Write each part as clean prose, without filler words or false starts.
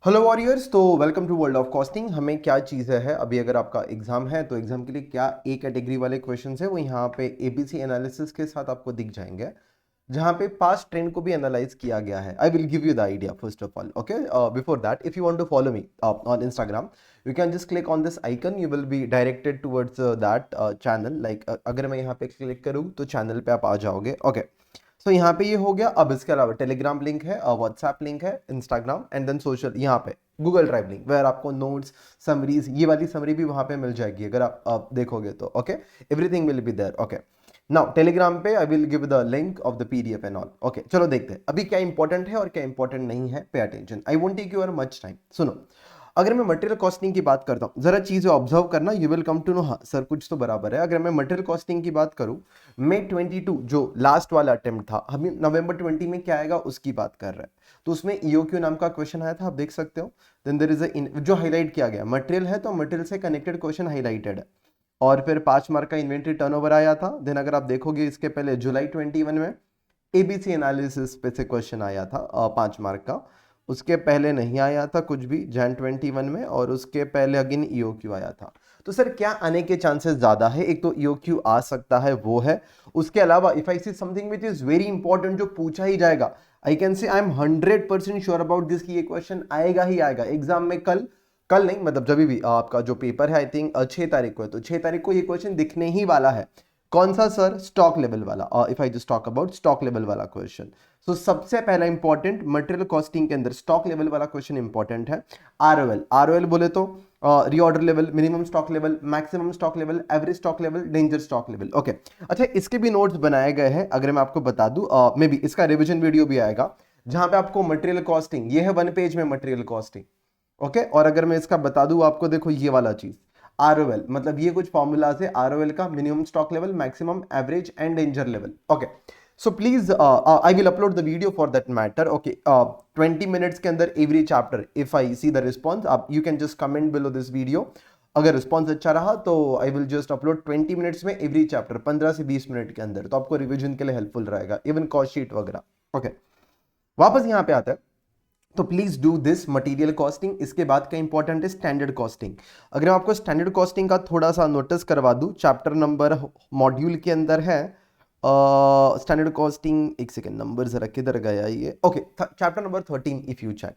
Hello warriors, तो welcome to world of costing. हमें क्या चीज़ है, अभी अगर आपका एग्जाम है तो एग्जाम के लिए क्या ए कैटेगरी वाले क्वेश्चंस है वो यहाँ पे एबीसी एनालिसिस के साथ आपको दिख जाएंगे, जहाँ पे पास्ट ट्रेंड को भी एनालाइज किया गया है। I will give you the idea first of all. Okay, before that if you want to follow me on Instagram, you can just click on this icon, you will be directed towards that channel. Like अगर मैं यहाँ पे click करूँ तो channel पे आप आ जाओगे। Okay, सो यहाँ पे ये हो गया। अब इसके अलावा टेलीग्राम लिंक है, व्हाट्सएप लिंक है, इंस्टाग्राम एंड देन सोशल, यहाँ पे गूगल ड्राइव लिंक, वेयर आपको नोट्स, समरीज, ये वाली समरी भी वहां पे मिल जाएगी अगर आप देखोगे तो। Okay, everything will be there. Okay, now Telegram पे I will give the link of the PDF and all. Okay, चलो देखते हैं अभी क्या इंपॉर्टेंट है और क्या इंपॉर्टेंट नहीं है। Pay attention, I won't take your much time. सुनो, अगर मैं मटेरियल कॉस्टिंग की बात करता हूँ, जरा चीजें ऑब्जर्व करना, you will come to know हाँ सर कुछ तो बराबर है। अगर मैं मटेरियल कॉस्टिंग की बात करूँ, मे 22 जो लास्ट वाला अटेम्प्ट था, हम नवंबर 20 में क्या आएगा उसकी बात कर रहे हैं। तो उसमें ईओक्यू नाम का क्वेश्चन आया था, आप देख सकते हो। देन देयर इज जो हाईलाइट किया गया मटेरियल है, तो मटेरियल से कनेक्टेड क्वेश्चन हाईलाइटेड है। और फिर 5 मार्क का इन्वेंट्री टर्नओवर आया था। देन अगर आप देखोगे इसके पहले जुलाई 21 में एबीसी एनालिसिस पे से क्वेश्चन आया था 5 मार्क का। उसके पहले नहीं आया था कुछ भी जैन 21 में, और उसके पहले अगेन ईओक्यू आया था। तो सर क्या आने के चांसेस ज्यादा है? एक तो ईओक्यू आ सकता है, वो है। उसके अलावा if I see something which is very important जो पूछा ही जाएगा, I can say I am 100% sure about this कि ये क्वेश्चन आएगा ही आएगा एग्जाम में। कल कल नहीं, मतलब जब भी आपका जो पेपर है, आई थिंक 6 तारीख को है, तो 6 तारीख को ये क्वेश्चन दिखने ही वाला है। कौन सा सर? स्टॉक लेवल वाला। If I just talk about stock level वाला क्वेश्चन, सो सबसे पहला इंपॉर्टेंट मटेरियल कॉस्टिंग के अंदर स्टॉक लेवल वाला क्वेश्चन इंपॉर्टेंट है। आरओएल, आरओएल बोले तो reorder level, minimum stock level, maximum stock level, average stock level, danger stock level. Okay, अच्छा इसके भी नोट्स बनाए गए हैं, अगर मैं आपको बता दूं, मे बी इसका रिविजन वीडियो भी आएगा, जहां पे आपको मटेरियल कॉस्टिंग, ये है 1 पेज में मटेरियल कॉस्टिंग। ओके, और अगर मैं इसका बता दूं आपको, देखो ये वाला चीज आरओएल, मतलब ये कुछ फॉर्मूलाज है आरओएल का, minimum stock level, maximum, average and danger level. Okay, so please I will upload the video for that matter. Okay, 20 minutes के अंदर every chapter, if I see the response, आप you can just comment below this video. अगर response अच्छा रहा तो I will just upload 20 minutes में every chapter, 15 से 20 minute के अंदर, तो आपको रिविजन के लिए हेल्पफुल रहेगा, इवन कॉस्ट शीट वगैरह। ओके, वापस यहाँ पे आता है, तो please do this material costing. इसके बाद का इंपॉर्टेंट है स्टैंडर्ड कॉस्टिंग। अगर मैं आपको स्टैंडर्ड कॉस्टिंग का थोड़ा सा नोटिस करवा दूं, चैप्टर नंबर मॉड्यूल के अंदर है स्टैंडर्ड कॉस्टिंग, एक सेकेंड, नंबर जरा किधर गया ये। Okay, chapter number 13 if you चाहे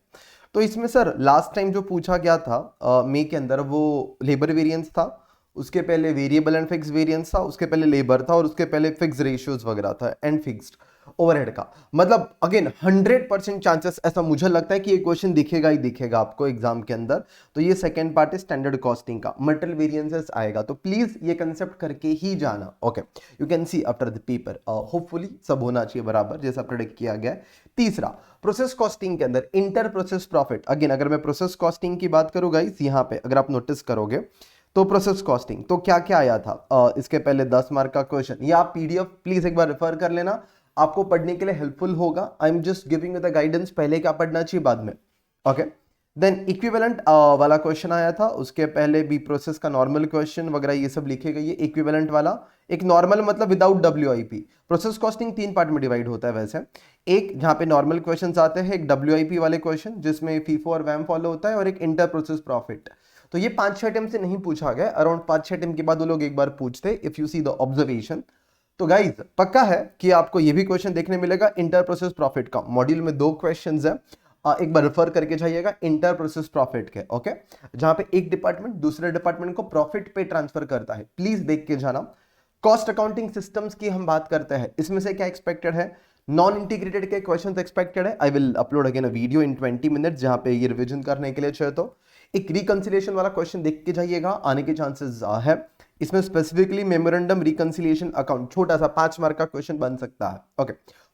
तो। इसमें सर लास्ट टाइम जो पूछा गया था मई के अंदर, वो लेबर वेरिएंस था, उसके पहले वेरिएबल एंड फिक्स वेरिएंस था, उसके पहले लेबर था, और उसके पहले फिक्स रेशियोज वगैरह था एंड फिक्स्ड ओवरहेड का। मतलब अगेन 100% चांसेस ऐसा मुझे लगता है कि ये क्वेश्चन दिखेगा ही दिखेगा आपको एग्जाम के अंदर। तो ये सेकंड पार्ट है स्टैंडर्ड कॉस्टिंग का, मटेरियल वेरिएंसेस आएगा, तो प्लीज ये कंसेप्ट करके ही जाना। Okay, you can see after the paper, hopefully सब होना चाहिए बराबर जैसा प्रेडिक्ट किया गया है। तीसरा, प्रोसेस कॉस्टिंग के अंदर इंटर प्रोसेस प्रॉफिट। अगेन अगर मैं प्रोसेस कॉस्टिंग की बात करूँ गाइस, यहाँ पे अगर आप नोटिस करोगे तो प्रोसेस कॉस्टिंग तो क्या क्या आया था, इसके पहले 10 मार्क का क्वेश्चन, या आप पीडीएफ प्लीज एक बार रेफर कर लेना, आपको पढ़ने के लिए हेल्पफुल होगा। I am just giving you the guidance, पहले क्या पढ़ना चाहिए बाद में। ओके, देन इक्विवेलेंट वाला क्वेश्चन आया था, उसके पहले भी प्रोसेस का नॉर्मल क्वेश्चन वगैरह ये सब लिखे गए। इक्विवेलेंट वाला, एक नॉर्मल मतलब without WIP. Process costing 3 part में डिवाइड होता है वैसे, एक जहां पे नॉर्मल क्वेश्चंस आते हैं, एक डब्ल्यूआईपी वाले क्वेश्चन जिसमें फीफो और वैम फॉलो होता है, और एक इंटर प्रोसेस प्रॉफिट। तो ये 5-6 अटेम्प्ट से नहीं पूछा गया, अराउंड 5-6 अटेम्प्ट के बाद वो लोग एक बार पूछते, if you see the observation. तो गाइज पक्का है कि आपको ये भी क्वेश्चन देखने मिलेगा इंटर प्रोसेस प्रॉफिट का। मॉड्यूल में 2 क्वेश्चंस है, एक बार रेफर करके जाइएगा इंटर प्रोसेस प्रॉफिट के। ओके, जहां पे एक डिपार्टमेंट दूसरे डिपार्टमेंट को प्रॉफिट पे ट्रांसफर करता है, प्लीज देख के जाना। कॉस्ट अकाउंटिंग सिस्टम्स की हम बात करते हैं, इसमें से क्या एक्सपेक्टेड है, नॉन इंटीग्रेटेड के क्वेश्चंस एक्सपेक्टेड है। I will upload again a video in 20 minutes, जहां पे ये रिवीजन करने के लिए चाहिए। तो एक रिकंसिलिएशन वाला क्वेश्चन देख के जाइएगा, आने के चांसेस है। इसमें स्पेसिफिकली मेमोरेंडम रिकंसिलिएशन अकाउंट, छोटा सा 5 मार्क का क्वेश्चन बन सकता है। Okay,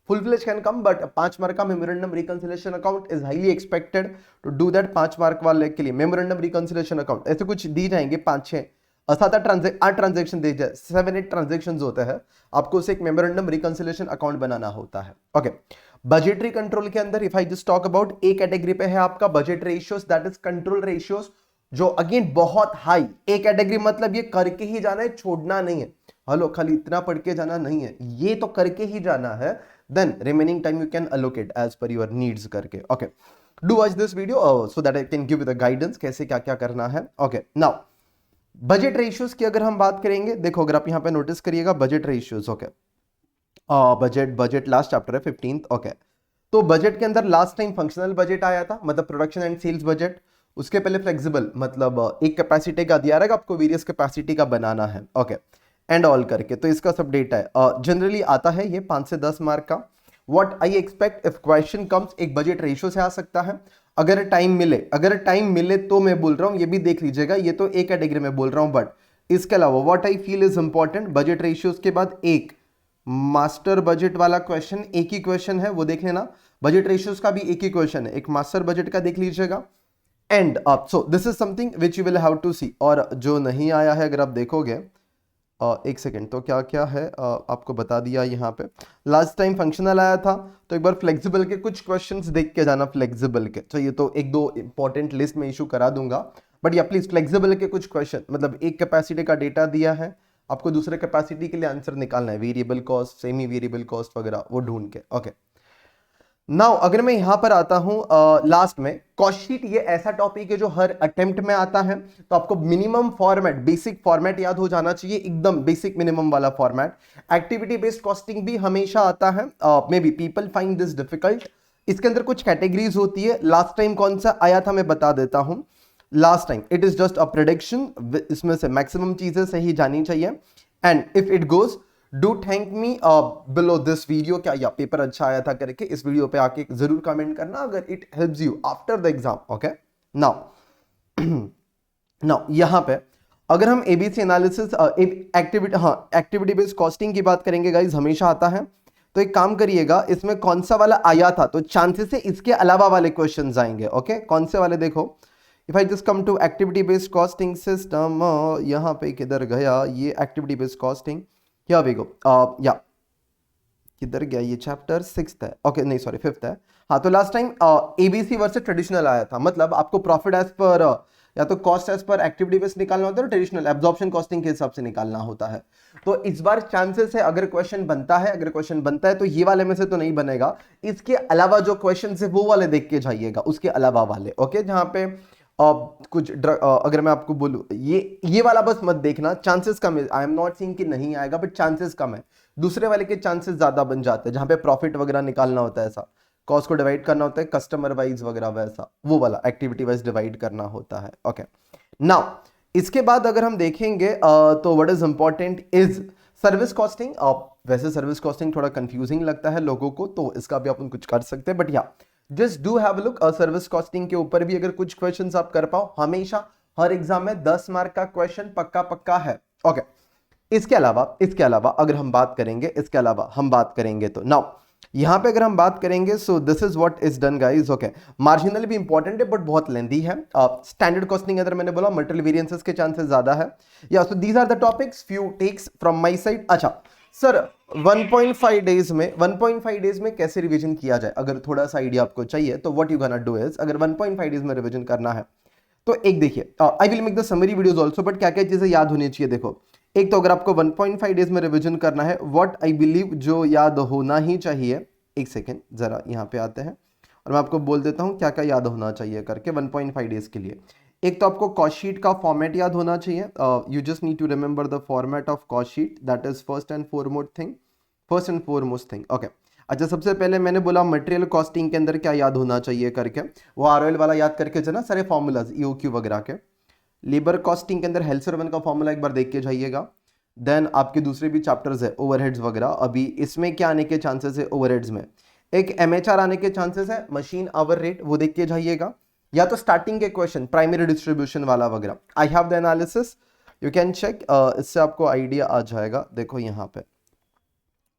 full fledge can come, but 5 mark का memorandum reconciliation account is highly expected to do that. 5 mark वाले के लिए मेमोरेंडम रिकंसिलिएशन अकाउंट ऐसे कुछ दी जाएंगे, 5-6 8 ट्रांजेक्शन दे जाए, 7-8 ट्रांजेक्शन होते हैं, आपको उसे एक मेमोरेंडम रिकंसिलिएशन अकाउंट बनाना होता है। ओके, बजटरी कंट्रोल के अंदर if I just talk about, A category पे है आपका budget ratios, that is control ratios, जो अगेन बहुत हाई। ए कैटेगरी मतलब ये करके ही जाना है, छोड़ना नहीं है। हेलो, खाली इतना पढ़ के जाना नहीं है, ये तो करके ही जाना है। Then remaining time you can allocate as per your needs करके। Okay, do watch this video so that I can give the guidance कैसे क्या क्या करना है। ओके, नाउ बजट रेशियोज की अगर हम बात करेंगे, देखो अगर आप यहां पे नोटिस करिएगा budget ratios. Okay, budget last chapter है 15th। ओके, तो बजट के अंदर लास्ट टाइम फंक्शनल बजट आया था, मतलब प्रोडक्शन एंड सेल्स बजट। उसके पहले फ्लेक्सिबल, मतलब एक कैपेसिटी का दिया रहेगा आपको, वेरियस कैपेसिटी का बनाना है। ओके, एंड ऑल करके, तो इसका सब डेटा है। जनरली आता है ये 5 से 10 मार्क का। What I expect if question comes, एक बजट रेशियो से आ सकता है अगर टाइम मिले तो मैं बोल रहा हूं, ये भी देख लीजिएगा, ये तो एक कैटेगरी में बोल रहा हूं, बट इसके अलावा what I feel is important, budget ratios के बाद एक मास्टर बजट वाला क्वेश्चन, एक ही क्वेश्चन है वो देख लेना। बजट रेशियोज का भी एक ही क्वेश्चन है, एक मास्टर बजट का देख लीजिएगा। And up, so this is something which you will have to see. और जो नहीं आया है अगर आप देखोगे, एक सेकेंड, तो क्या क्या है आपको बता दिया यहाँ पे। लास्ट टाइम फंक्शनल आया था, तो एक बार फ्लेक्सिबल के कुछ क्वेश्चंस देख के जाना। फ्लेक्सिबल के तो ये तो एक दो इंपॉर्टेंट लिस्ट में इशू करा दूंगा, बट या प्लीज फ्लेक्सिबल के कुछ क्वेश्चन, मतलब एक कैपेसिटी का डेटा दिया है आपको, दूसरे कैपेसिटी के लिए आंसर निकालना है, variable cost, semi variable cost वगैरह वो ढूंढ के। ओके, नाउ अगर मैं यहां पर आता हूं लास्ट में, कॉस्ट शीट ये ऐसा टॉपिक है जो हर अटेम्प्ट में आता है, तो आपको मिनिमम फॉर्मेट, बेसिक फॉर्मेट याद हो जाना चाहिए, एकदम बेसिक मिनिमम वाला फॉर्मेट। एक्टिविटी बेस्ड कॉस्टिंग भी हमेशा आता है, may be people find this difficult. इसके अंदर कुछ कैटेगरीज होती है, लास्ट टाइम कौन सा आया था मैं बता देता हूं। Last time it is just a prediction, इसमें से मैक्सिमम चीजें सही जानी चाहिए। And if it goes, do thank me below this video, क्या या पेपर अच्छा आया था करके इस वीडियो पे आके जरूर कमेंट करना अगर it helps you after the exam. Okay, now यहां पे अगर हम ABC analysis activity based costing की बात करेंगे गाइज, हमेशा आता है। तो एक काम करिएगा, इसमें कौन सा वाला आया था, तो चांसेस है इसके अलावा वाले क्वेश्चंस आएंगे। ओके, कौन से वाले, देखो if I just come to activity based costing system, यहां पे किधर गया ये activity based costing, here we go, या किधर गया ये, चैप्टर 6th है। ओके, नहीं सॉरी 5th है। हाँ, तो last time ABC versus traditional आया था, मतलब आपको प्रॉफिट एज पर या तो cost as per activity based निकालना होता है, ट्रेडिशनल एब्जॉर्प्शन कॉस्टिंग के हिसाब से निकालना होता है। तो इस बार चांसेस है अगर क्वेश्चन बनता है तो ये वाले में से तो नहीं बनेगा, इसके अलावा जो क्वेश्चन है वो वाले देख के जाइएगा, उसके अलावा वाले। ओके, जहां पे कुछ अगर मैं आपको बोलूं ये वाला बस मत देखना, चांसेस कम है। आई एम नॉट सेइंग कि नहीं आएगा, बट चांसेस कम है। दूसरे वाले के चांसेस ज्यादा बन जाते हैं, जहां पे प्रॉफिट वगैरह निकालना होता है, ऐसा कॉस्ट को डिवाइड करना होता है कस्टमर वाइज वगैरह, वैसा वो वाला एक्टिविटी वाइज डिवाइड करना होता है। ओके, नाउ इसके बाद अगर हम देखेंगे तो what is important is service costing. वैसे सर्विस कॉस्टिंग थोड़ा कंफ्यूजिंग लगता है लोगों को, तो इसका भी अपन कुछ कर सकते हैं, बट या just do have a look. Service costing के ऊपर भी अगर कुछ क्वेश्चंस आप कर पाओ, हमेशा हर एग्जाम में 10 मार्क का क्वेश्चन पक्का पक्का है। ओके, इसके अलावा अगर हम बात करेंगे, तो नाउ यहां पे अगर हम बात करेंगे, सो this is what is done guys. Okay, marginal भी इंपॉर्टेंट है बट बहुत लेंथी है। स्टैंडर्ड कॉस्टिंग अगर मैंने बोला, मटेरियल वेरिएंसेस के चांसेस ज्यादा है। या so these are the topics, few takes from my side. अच्छा सर, 1.5 डेज में कैसे रिवीजन किया जाए, अगर थोड़ा सा आइडिया आपको चाहिए तो what you gonna do is, अगर 1.5 डेज में रिवीजन करना है तो एक देखिए, I will make the summary videos also, but क्या क्या चीजें याद होनी चाहिए, देखो एक तो अगर आपको 1.5 डेज में रिवीजन करना है, व्हाट आई बिलीव जो याद होना ही चाहिए, एक सेकेंड जरा यहाँ पे आते हैं और मैं आपको बोल देता हूँ क्या क्या याद होना चाहिए करके 1.5 डेज के लिए। एक तो आपको कॉस्ट शीट का फॉर्मेट याद होना चाहिए, you just need to remember the format of cost sheet, that is first and foremost thing. Okay, अच्छा सबसे पहले मैंने बोला मटेरियल कॉस्टिंग के अंदर क्या याद होना चाहिए करके, वो आरओएल वाला याद करके जाना, सारे फॉर्मूलाज ईओक्यू वगैरह के। लेबर कॉस्टिंग के अंदर हेल्सरवन का फॉर्मूला एक बार देख के जाइएगा। देन आपके दूसरे भी चैप्टर्स है, ओवरहेड्स वगैरह, अभी इसमें क्या आने के चांसेस है ओवरहेड्स में, एक एमएचआर आने के चांसेस है, मशीन आवर रेट, वो देख के जाइएगा। या तो स्टार्टिंग के क्वेश्चन प्राइमरी डिस्ट्रीब्यूशन वाला वगैरह, I have the analysis, you can check, इससे आपको आइडिया आ जाएगा। देखो यहाँ पे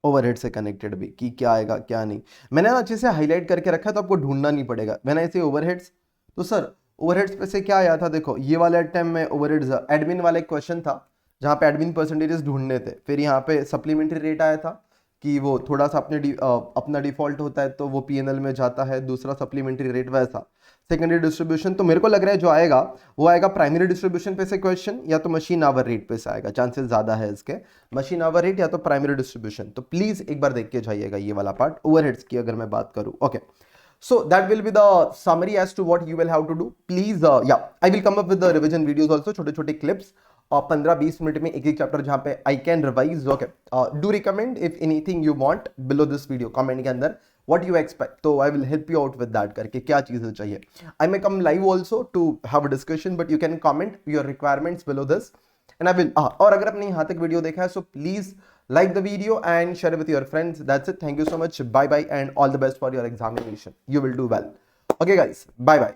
ओवरहेड से कनेक्टेड भी कि क्या आएगा क्या नहीं, मैंने ना अच्छे से हाईलाइट करके रखा है, तो आपको ढूंढना नहीं पड़ेगा। मैंने ऐसे ओवरहेड्स, तो सर ओवरहेड्स पे से क्या आया था, देखो ये वाले अटेम्प्ट में ओवरहेड्स एडमिन वाला एक क्वेश्चन था, जहाँ पे एडमिन परसेंटेजेस ढूंढने थे। फिर यहाँ पे सप्लीमेंट्री रेट आया था कि वो थोड़ा सा अपना डिफॉल्ट होता है तो वो पीएनएल में जाता है, दूसरा सप्लीमेंट्री रेट वैसा। सेकेंडरी डिस्ट्रीब्यूशन तो मेरे को लग रहा है जो आएगा वो आएगा प्राइमरी डिस्ट्रीब्यूशन पे से क्वेश्चन, या तो मशीन आवर रेट पे से आएगा, चांसेस ज्यादा है इसके, मशीन आवर रेट या तो प्राइमरी डिस्ट्रीब्यूशन। तो प्लीज एक बार देख के जाइएगा ये वाला पार्ट, ओवरहेड्स की अगर मैं बात करूं। Okay, So that will be the summary as to what you will have to do. Please yeah, I will come up with the revision videos also, छोटे छोटे clips और 15-20 मिनट में एक एक चैप्टर जहां पे I can revise. Okay, do recommend if anything you want below this video, comment के अंदर what you expect, तो I will help you out with that करके क्या चीजें चाहिए. I may come live also to have a discussion, but you can comment your requirements below this and I will और अगर आपने यहाँ तक वीडियो देखा है so please like the video and share it with your friends. That's it. Thank you so much. Bye bye and all the best for your examination. You will do well. Okay guys, bye bye.